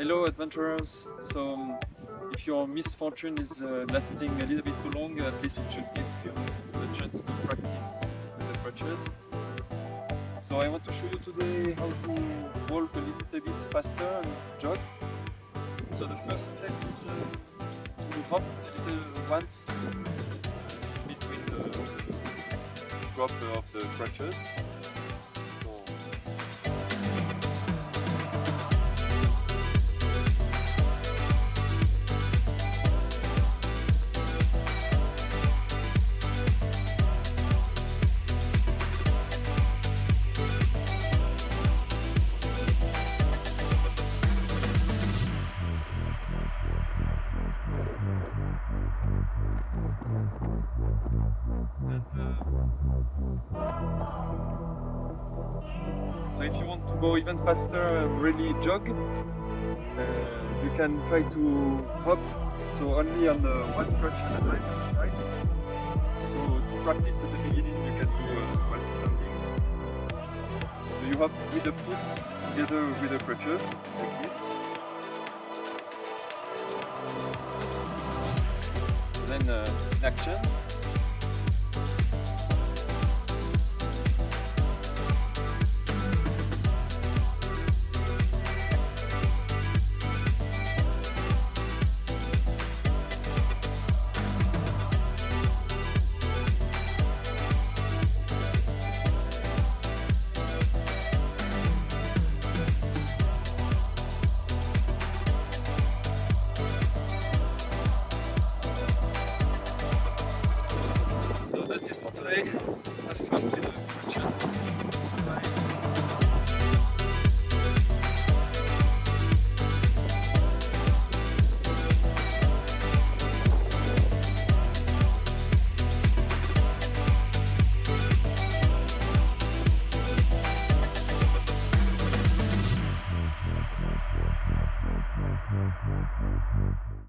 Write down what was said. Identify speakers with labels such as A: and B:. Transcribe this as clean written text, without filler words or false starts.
A: Hello adventurers! If your misfortune is lasting a little bit too long, at least it should give you the chance to practice with the crutches. So I want to show you today how to walk a little bit faster and jog. So the first step is to hop a little once between the drop of the crutches. So if you want to go even faster and really jog, you can try to hop, so only on one crutch at a time on the side. So to practice at the beginning you can do while standing. So you hop with the foot together with the crutches, like this. So then in action.